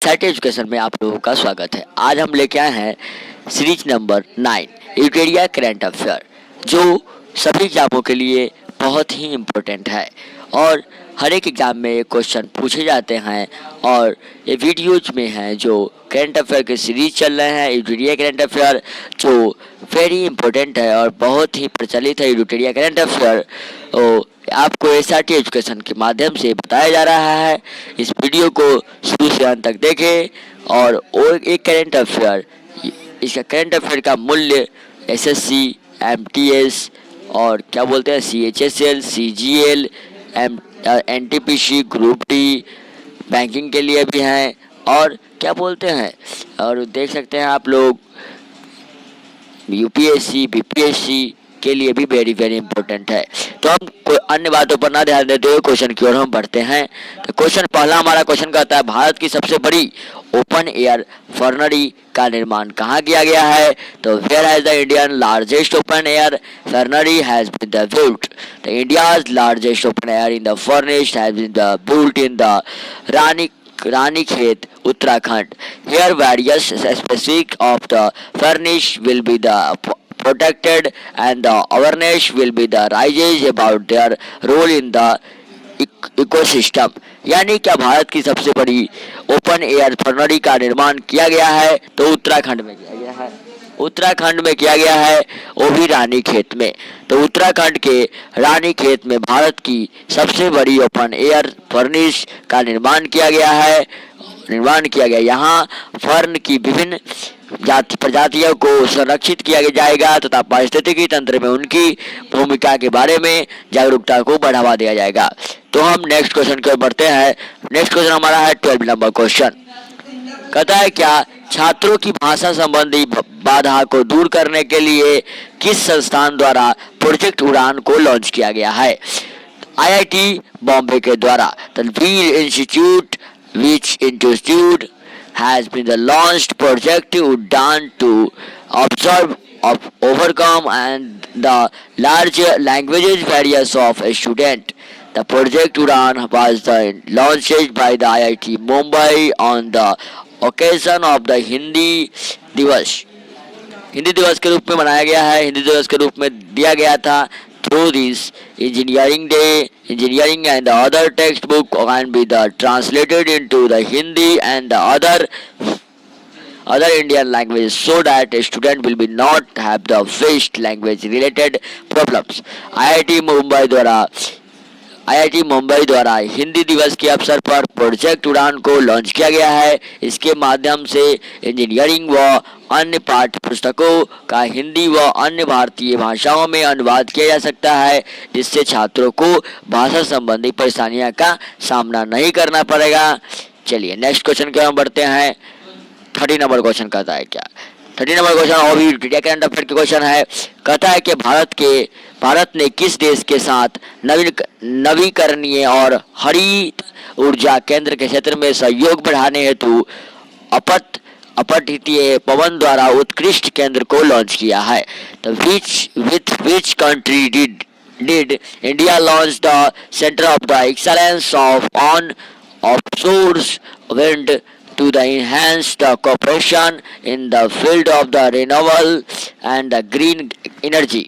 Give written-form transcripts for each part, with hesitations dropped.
SRT education में आप लोगों का स्वागत है। आज हम लेके आए हैं सीरीज नंबर 9 यूटेरिया करंट अफेयर, जो सभी एग्जामों के लिए बहुत ही इम्पोर्टेंट है और हर एक एग्जाम में ये क्वेश्चन पूछे जाते हैं। और ये वीडियोज में हैं जो करंट अफेयर के सीरीज चल रहे हैं यूटेरिया करंट अफेयर, जो वेरी इंपॉर्टेंट है और बहुत ही प्रचलित है। यूटेरिया करंट अफेयर आपको एसआरटी एजुकेशन के माध्यम से बताया जा रहा है। इस वीडियो को शुरू से अंत तक देखें और एक करंट अफेयर, इसका करंट अफेयर का मूल्य एसएससी, एमटीएस और क्या बोलते हैं CHSL, CGL, NTPC, group D, banking के लिए भी हैं और क्या बोलते हैं, और देख सकते हैं आप लोग यूपीएससी, बीपीएससी के लिए भी वेरी वेरी इंपॉर्टेंट है। तो हम कोई अन्य बातों पर ना ध्यान देते हुए क्वेश्चन की ओर हम बढ़ते हैं। तो क्वेश्चन पहला हमारा क्वेश्चन कहता है, भारत की सबसे बड़ी ओपन एयर फर्नरी का निर्माण कहाँ किया गया है? तो where has the Indian largest open air fernery has been built? The India's largest open air in the fernery has been built in the Ranikhet, Uttarakhand. Here various specifics of the furnish will be the protected and the awareness will be the rises about their role in the ecosystem. यानी क्या भारत की सबसे बड़ी open air फर्नरी का निर्माण किया गया है? तो उत्तराखंड में किया गया है। उत्तराखंड में किया गया है, वो भी रानीखेत में। तो उत्तराखंड के रानीखेत में भारत की सबसे बड़ी ओपन एयर फर्निश का निर्माण किया गया है। यहाँ फर्न की विभिन्न प्रजातियों को संरक्षित किया जाएगा तथा पारिस्थितिकी तंत्र में उनकी भूमिका के बारे में जागरूकता को बढ़ावा दिया जाएगा। तो हम नेक्स्ट क्वेश्चन की ओर बढ़ते हैं। नेक्स्ट क्वेश्चन हमारा है 12 नंबर क्वेश्चन। कहता है, क्या छात्रों की भाषा संबंधी बाधा को दूर करने के लिए किस संस्थान द्वारा प्रोजेक्ट उड़ान को लॉन्च किया गया है? आईआईटी बॉम्बे के द्वारा। वीर institute which institute has been the launched project Udaan to overcome and the large languages barriers of a student. The project Udaan was launched by the IIT Mumbai on the occasion of the Hindi दिवस के रूप में मनाया गया है, हिंदी दिवस के रूप में दिया गया था। Through this engineering day, engineering and the other textbook can be translated into the Hindi and the other Indian languages so that a student will be not have the faced language related problems. IIT Mumbai द्वारा हिंदी दिवस के अवसर पर project उड़ान को launch किया गया है। इसके माध्यम से इंजीनियरिंग व अन्य पाठ्य पुस्तकों का हिंदी व अन्य भारतीय भाषाओं में अनुवाद किया जा सकता है, जिससे छात्रों को भाषा संबंधी परेशानियों का सामना नहीं करना पड़ेगा। चलिए नेक्स्ट क्वेश्चन की ओर बढ़ते हैं। 30 नंबर क्वेश्चन कहता है, क्या 30 नंबर क्वेश्चन और भी यूटेरिया करंट अफेयर के क्वेश्चन है। कहता है कि भारत ने किस देश के साथ नवीकरणीय और हरित ऊर्जा केंद्र के क्षेत्र में सहयोग बढ़ाने हेतु अपठितीय पवन द्वारा उत्कृष्ट केंद्र को लॉन्च किया है? तो which country did India launch the Center of the Excellence of offshore wind to the enhance the cooperation in the field of the renewable and the green energy?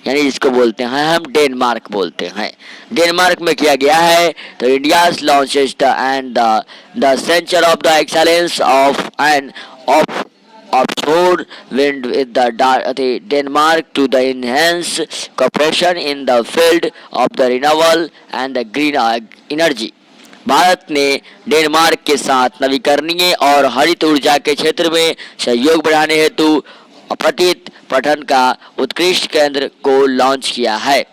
यानी जिसको बोलते हैं हम डेनमार्क बोलते हैं। डेनमार्क में किया गया है। तो India's launches the centre of the excellence of offshore wind with the Denmark to the enhance cooperation in the field of the renewable and the green energy. Bharat ने डेनमार्क के साथ नवीकरणीय और हरित ऊर्जा के क्षेत्र में सहयोग बढ़ाने हेतु अपठित पठन का उत्कृष्ट केंद्र को लॉन्च किया है।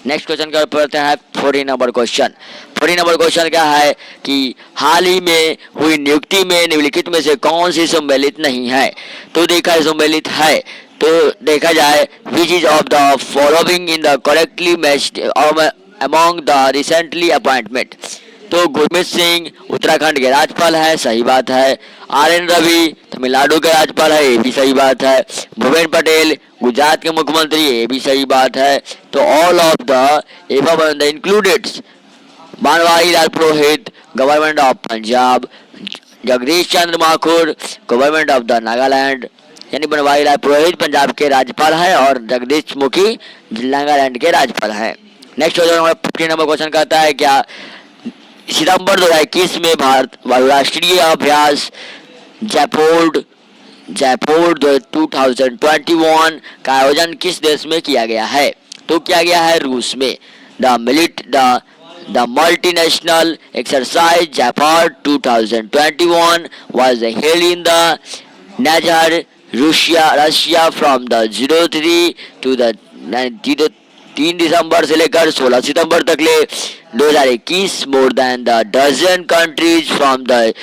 नेक्स्ट क्वेश्चन का पढ़ते हैं 40 नंबर क्वेश्चन। 40 नंबर क्वेश्चन क्या है कि हाल ही में हुई नियुक्ति में निम्नलिखित में से कौन सी सम्मिलित नहीं है? तो देखा सम्मिलित है तो देखा जाए which is of the following in the correctly matched among the recently appointment. तो गुरमीत सिंह उत्तराखंड के राज्यपाल है, सही बात है। आर.एन. रवि तमिलनाडु के राज्यपाल है, ये भी सही बात है। भूपेंद्र पटेल गुजरात के मुख्यमंत्री, ये भी सही बात है। तो all of the above included Banwari Lal Purohit government of Punjab, Jagdish Chandra Mathur government of the Nagaland, यानी बनवारी लाल पुरोहित पंजाब के राज्यपाल हैं और जगदीश मुखी नागालैंड के राज्यपाल हैं। नेक्स्ट क्वेश्चन हमारा 15 नंबर क्वेश्चन कहता है क्या सितंबर 2021 में भारत राष्ट्रीय अभ्यास जयपुर 2021 का आयोजन किस देश में किया गया है? तो किया गया है रूस में। The multinational exercise Jaipur 2021 was held in the Nazar, Russia from the 03 to the 3 दिसंबर से लेकर 16 सितंबर तक ले 2021। More than the dozen countries from the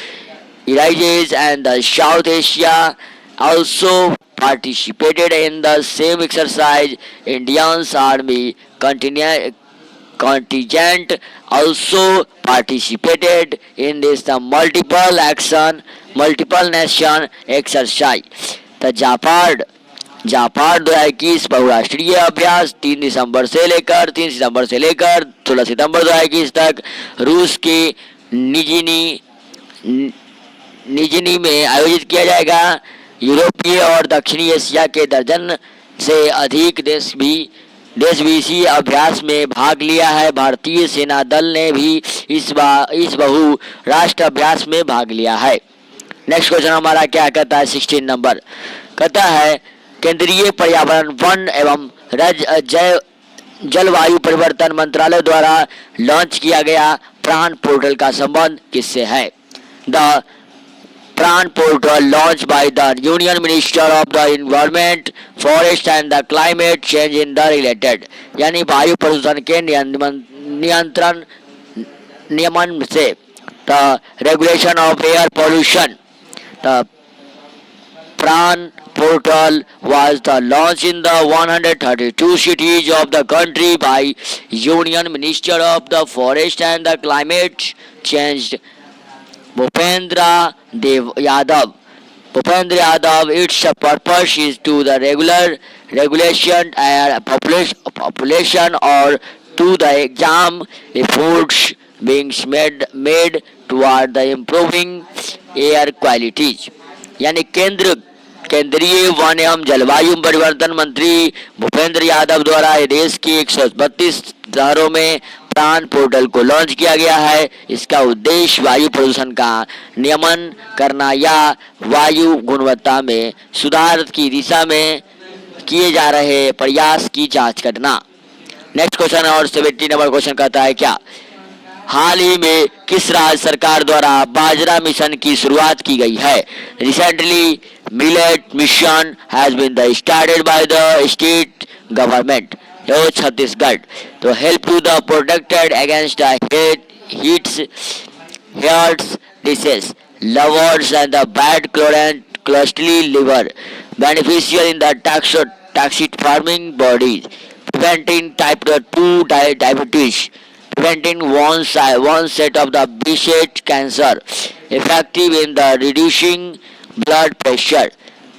Iraqis and the South Asia also participated in the same exercise. Indian Army contingent also participated in this the multiple nation exercise. The जापाड 2021 बहुराष्ट्रीय अभ्यास 3 सितंबर से लेकर 16 सितंबर 2021 तक रूस के निजनी में आयोजित किया जाएगा। यूरोपीय और दक्षिणी एशिया के दर्जन से अधिक देश भी इसी अभ्यास में भाग लिया है। भारतीय सेना दल ने भी इस बहु राष्ट्र अभ्यास में भाग लिया है। नेक्स्ट क्वेश्चन हमारा क्या कहता है 16 नंबर कहता है केंद्रीय पर्यावरण वन एवं जलवायु परिवर्तन मंत्रालय द्वारा लॉन्च किया गया प्राण पोर्टल का संबंध किससे है? द प्राण portal launch by the union minister of the environment forest and the climate change in the related, यानी वायु प्रदूषण के नियमन से the regulation of air pollution. The प्राण portal was the launch in the 132 cities of the country by Union Minister of the Forest and the Climate Change Bhupendra Yadav. Its purpose is to the regulation air population or to the exam efforts being made toward the improving air qualities, यानी केंद्रीय one एवं जलवायु परिवर्तन मंत्री भूपेंद्र यादव द्वारा देश की 132 शहरों में प्राण पोर्टल को लॉन्च किया गया है। इसका उद्देश्य वायु प्रदूषण का नियमन करना या वायु गुणवत्ता में सुधार की दिशा में किए जा रहे प्रयास की जांच करना। नेक्स्ट क्वेश्चन और 70 नंबर क्वेश्चन कहता है क्या हाल ही में किस राज्य सरकार द्वारा बाजरा मिशन की शुरुआत की गई है? Recently millet mission has been started by the state government of Chhattisgarh to help to the protected against heats disease lovers and the bad closely liver beneficial in the toxic farming bodies, preventing type 2 diabetes, preventing one set of the breast cancer, effective in the reducing blood pressure.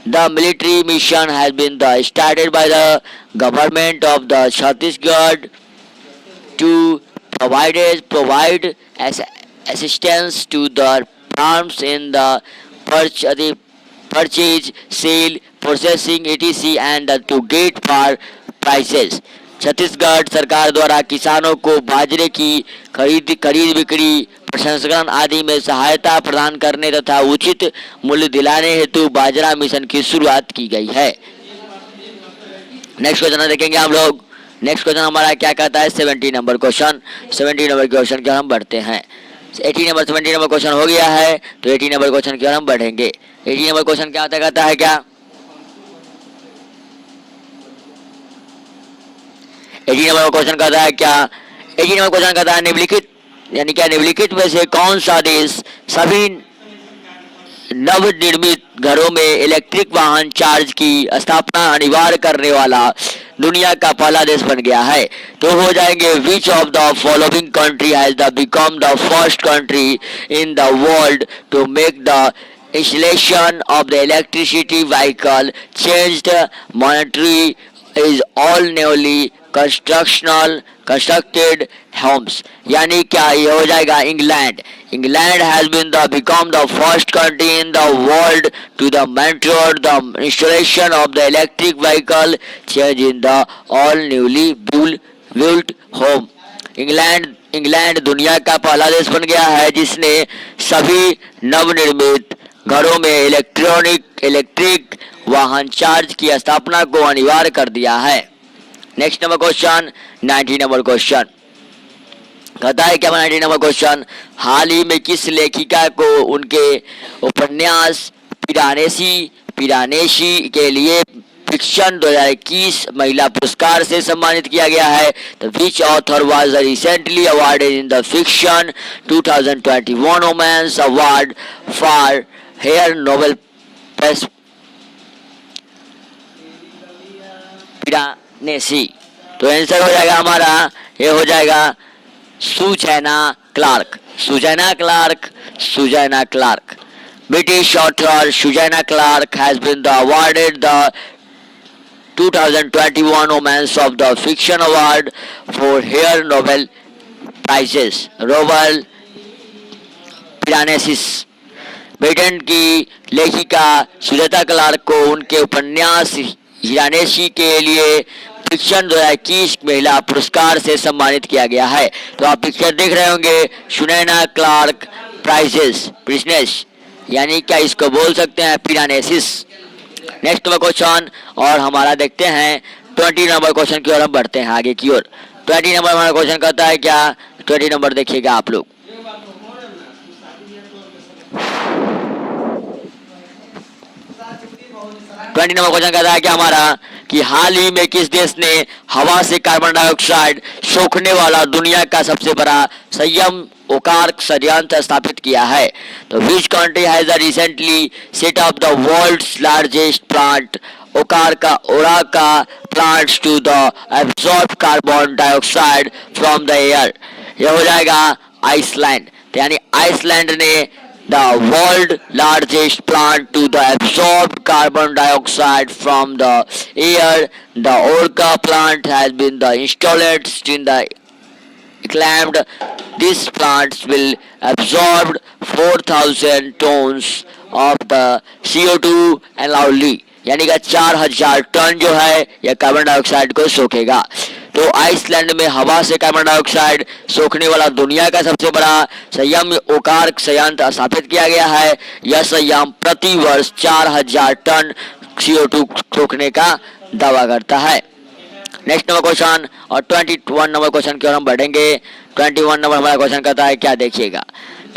The military mission has been started by the government of the Chhattisgarh to provide assistance to the farms in the purchase, sale, processing etc. and to get fair prices. Chhattisgarh सरकार द्वारा किसानों को बाजरे की खरीद बिक्री प्रसंस्करण आदि में सहायता प्रदान करने तथा उचित मूल्य दिलाने हेतु बाजरा मिशन की शुरुआत की गई है। नेक्स्ट क्वेश्चन देखेंगे हम लोग। नेक्स्ट क्वेश्चन हमारा क्या कहता है 70 नंबर क्वेश्चन। 70 नंबर क्वेश्चन की ओर हम बढ़ते हैं। 70 नंबर क्वेश्चन हो गया है तो 80 नंबर क्वेश्चन की ओर हम बढ़ेंगे। 80 नंबर क्वेश्चन क्या कहता है क्या 80 नंबर क्वेश्चन कहता है क्या 80 नंबर क्वेश्चन कहता है निम्नलिखित यानी क्या निम्नलिखित में से कौन सा देश सभी नवनिर्मित घरों में इलेक्ट्रिक वाहन चार्ज की स्थापना अनिवार्य करने वाला दुनिया का पहला देश बन गया है? तो हो जाएंगे which of the following country has become the first country in the world to make the installation of the electricity vehicle changed monetary is all newly constructed homes. यानी क्या ये हो जाएगा England. England has become the first country in the world to mature the installation of the electric vehicle change in the all newly built home. England दुनिया का पहला देश बन गया है जिसने सभी नवनिर्मित घरों में इलेक्ट्रिक वाहन चार्ज की स्थापना को अनिवार्य कर दिया है. Next number question 90 number question कहता है क्या 90 नंबर क्वेश्चन, हाल ही में किस लेखिका को उनके उपन्यास पिरानेशी के लिए फिक्शन 2021 महिला पुरस्कार से सम्मानित किया गया है. तो which author was recently awarded in the fiction 2021 women's award for her novel Piranesi. तो आंसर हो जाएगा हमारा, ये हो जाएगा Susanna Clarke. British author Susanna Clarke has been awarded the 2021 Women's of the Fiction Award for her Nobel Prizes. Nobel Piranesi. Britain की लेखिका सुजाता क्लार्क को उनके उपन्यास हिरानेशी के लिए फिक्शन 2021 महिला पुरस्कार से सम्मानित किया गया है. तो आप पिक्चर देख रहे होंगे सुनैना क्लार्क प्राइजेस यानी क्या इसको बोल सकते हैं पिरानेसिस. नेक्स्ट नंबर क्वेश्चन और हमारा देखते हैं 20 नंबर क्वेश्चन की ओर हम बढ़ते हैं आगे की ओर. 20 नंबर हमारा क्वेश्चन कहता है क्या, 20 नंबर देखिएगा आप लोग. 20 नंबर क्वेश्चन कहता है कि हमारा कि हाल ही में किस देश ने हवा से कार्बन डाइऑक्साइड सोखने वाला दुनिया का सबसे बड़ा संयम ओकार संयंत्र स्थापित किया है. तो which country has recently set up the world's largest plant Orca plants to the absorb carbon dioxide from the air. यह हो जाएगा आइसलैंड. यानी आइसलैंड ने the world largest plant to the absorb carbon dioxide from the air. The Orca plant has been installed in the acclaimed. These plants will absorb 4,000 tons of the CO2 annually. यानी कि 4,000 ton जो है यह carbon dioxide को सोखेगा. तो Iceland में हवा से कार्बन डाइऑक्साइड सोखने वाला दुनिया का सबसे बड़ा संयम ओकार संयंत्र स्थापित किया गया है. यह संयम प्रति वर्ष 4,000 टन CO2 सोखने का दावा करता है. नेक्स्ट नंबर क्वेश्चन और 21 नंबर क्वेश्चन की ओर हम बढ़ेंगे. 21 नंबर हमारा क्वेश्चन कहता है क्या, देखिएगा.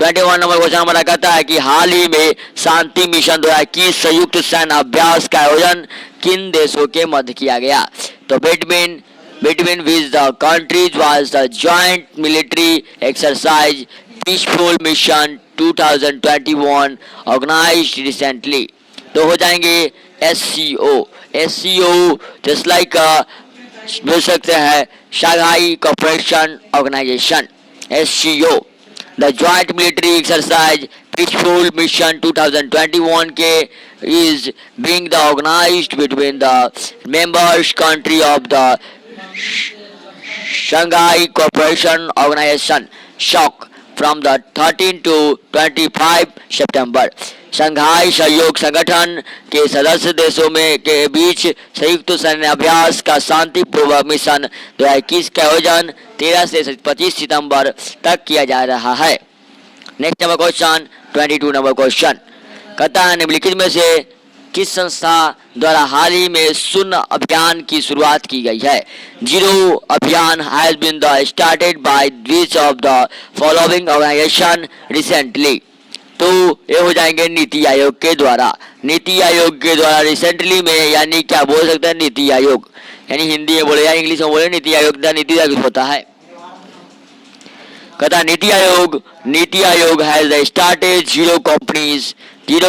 21 नंबर क्वेश्चन हमारा कहता है कि हाल ही में शांति मिशन 2021 संयुक्त सैन्य अभ्यास का आयोजन किन देशों के मध्य किया गया. तो between which the countries was the joint military exercise Peaceful Mission 2021 organized recently. तो हो जाएंगे SCO just like बोल सकते हैं Shanghai cooperation organisation SCO. The joint military exercise Peaceful Mission 2021 के is being the organized between the members country of the Shanghai Cooperation Organization (SOC) from the 13 to 25 September. Shanghai सहयोग संगठन के सदस्य देशों में के बीच संयुक्त सैन्य अभ्यास का शांतिपूर्वक मिशन 2021 का आयोजन 13 से 25 सितंबर तक किया जा रहा है. Next number question 22 number question कहता है निम्नलिखित में से किस संस्था द्वारा हाल ही में शून्य अभियान की शुरुआत की गई है. जीरो अभियान has been started by which of the following organisation recently. तो ये हो जाएंगे नीति आयोग के द्वारा. नीति आयोग के द्वारा रिसेंटली में यानी क्या बोल सकते हैं नीति आयोग, यानी हिंदी में बोले या इंग्लिश में बोले नीति आयोग होता है. कहता NITI Aayog has started zero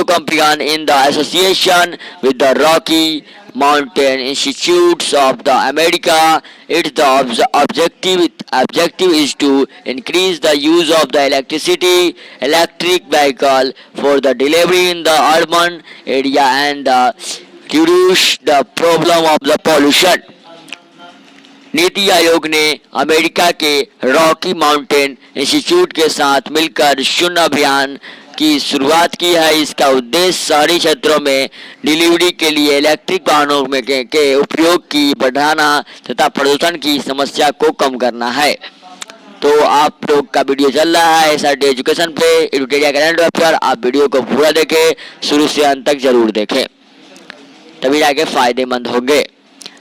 company in the association with the Rocky Mountain Institutes of the America. Its objective is to increase the use of the electric vehicle for the delivery in the urban area and reduce the problem of the pollution. NITI Aayog ने America के Rocky mountain institute के साथ मिलकर शून्य अभियान की शुरुआत की है। इसका उद्देश्य शहरी क्षेत्रों में डिलीवरी के लिए इलेक्ट्रिक वाहनों में के उपयोग की बढ़ाना तथा प्रदूषण की समस्या को कम करना है। तो आप लोग का वीडियो चल रहा है SRT एजुकेशन पे एडुटेरिया कैलेंडर पर। आप वीडियो को पूरा देखें, शुरू से अंत तक जरूर देखें, तभी जाके फायदेमंद होंगे।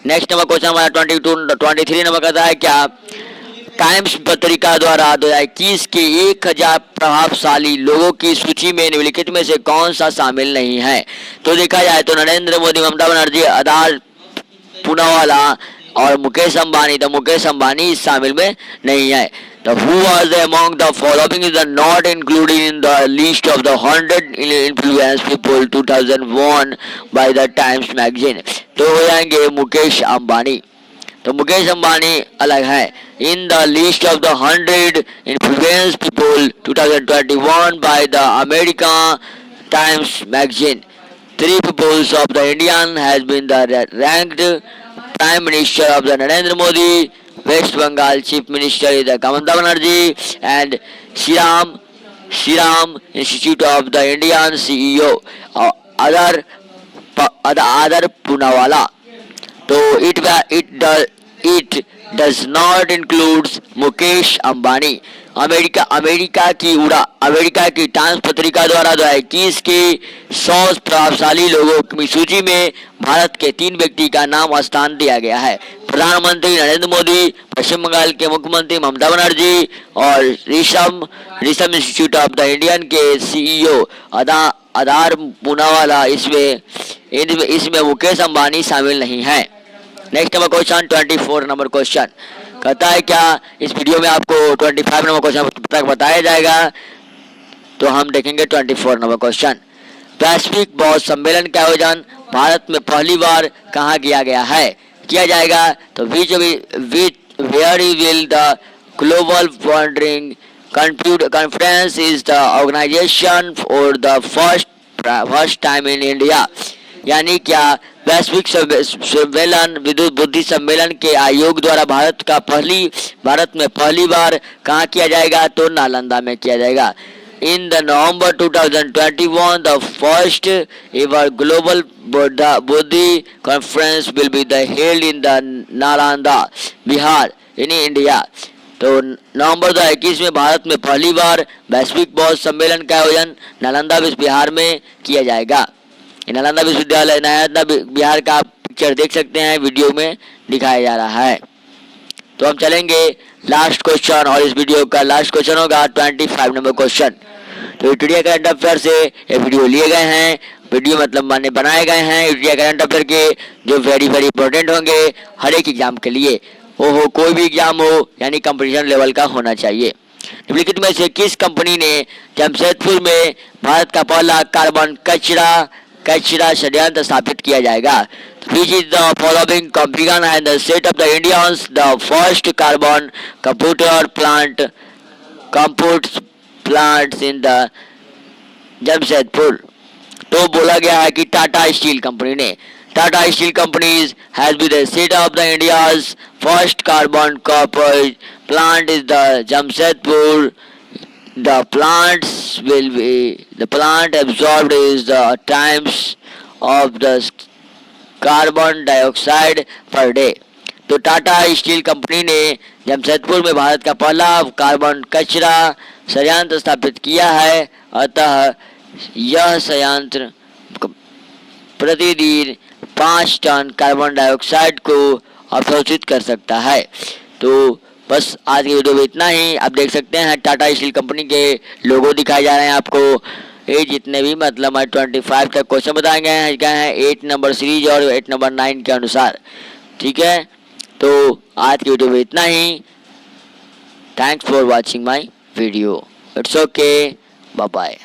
नेक्स्ट नंबर क्वेश्चन हमारा 23 नंबर कहता है क्या टाइम्स पत्रिका द्वारा 2021 के 1000 प्रभावशाली लोगों की सूची में निम्नलिखित में से कौन सा शामिल नहीं है? तो देखा जाए तो नरेंद्र मोदी, ममता बनर्जी, आधार पूनावाला और मुकेश अंबानी। तो मुकेश अंबानी इस शामिल में नहीं है। The who was among the following is not included in the list of the 100 influence people 2001 by the Times magazine? तो हो जाएंगे मुकेश अंबानी। तो मुकेश अंबानी अलग है। In the list of the 100 influence people 2021 by the American Times magazine, 3 peoples of the Indian has been the ranked Prime Minister of the Narendra Modi, West Bengal Chief Minister is the Mamata Banerjee, and Serum Institute of the Indian CEO Adar Poonawalla. तो it does not include Mukesh Ambani. America की times पत्रिका द्वारा 2021 के 100 प्रभावशाली लोगों की सूची में भारत के 3 व्यक्ति का नाम स्थान दिया गया है। प्रधानमंत्री नरेंद्र मोदी, पश्चिम बंगाल के मुख्यमंत्री ममता बनर्जी और रिसम इंस्टीट्यूट ऑफ द इंडियन के CEO आधार पूनावाला। इसमें मुकेश अंबानी शामिल नहीं है। Next number question 24 number question कहता है क्या इस वीडियो में आपको 25 नंबर क्वेश्चन तक बताया जाएगा? तो हम देखेंगे 24 नंबर क्वेश्चन। वैश्विक बौद्ध सम्मेलन का आयोजन भारत में पहली बार कहाँ किया जाएगा? तो where will the global wandering conference is the organisation for the first time in India. यानी क्या वैश्विक सम्मेलन विद्युत बुद्धि सम्मेलन के आयोग द्वारा भारत में पहली बार कहाँ किया जाएगा? तो नालंदा में किया जाएगा। In the November 2021, the first ever global Buddhi conference will be held in the Nalanda, Bihar, in India. तो नवंबर 2021 में भारत में पहली बार वैश्विक बौद्ध सम्मेलन का आयोजन नालंदा बिहार में किया जाएगा। नालंदा विश्वविद्यालय नालंदा बिहार का आप पिक्चर देख सकते हैं, वीडियो में दिखाया जा रहा है। तो हम चलेंगे लास्ट क्वेश्चन, और इस वीडियो का लास्ट क्वेश्चन होगा 25 नंबर क्वेश्चन। तो इंडिया करंट अफेयर से ये वीडियो लिए गए हैं, वीडियो मतलब माने बनाए गए हैं इंडिया करंट अफेयर के, जो वेरी इंपॉर्टेंट होंगे हर एक एग्जाम के लिए। वो कोई भी एग्जाम हो, यानी कंपटीशन लेवल का होना चाहिए। निम्नलिखित में से किस कंपनी ने जमशेदपुर में भारत का पहला कार्बन कचरा संयंत्र स्थापित किया जाएगा? Which is the following company and the set of the Indians the first carbon computer plants in the Jamshedpur? तो बोला गया है कि टाटा स्टील कंपनी ने। Tata steel companies has been the set of the India's first carbon copper plant is the Jamshedpur. The plant absorbed is the times of the carbon dioxide per day. तो Tata steel company ने जमशेदपुर में भारत का पहला carbon कचरा संयंत्र स्थापित किया है। अतः यह संयंत्र प्रतिदिन 5 टन कार्बन डाइऑक्साइड को अवशोषित कर सकता है। तो बस आज की वीडियो में इतना ही। आप देख सकते हैं टाटा स्टील कंपनी के लोगो दिखाए जा रहे हैं आपको। ये जितने भी मतलब 25 तक क्वेश्चन बताए गए हैं 8 नंबर सीरीज और 8 नंबर 9 के अनुसार। ठीक है, तो आज की वीडियो में इतना ही। Thanks for watching my video. It's okay, bye bye.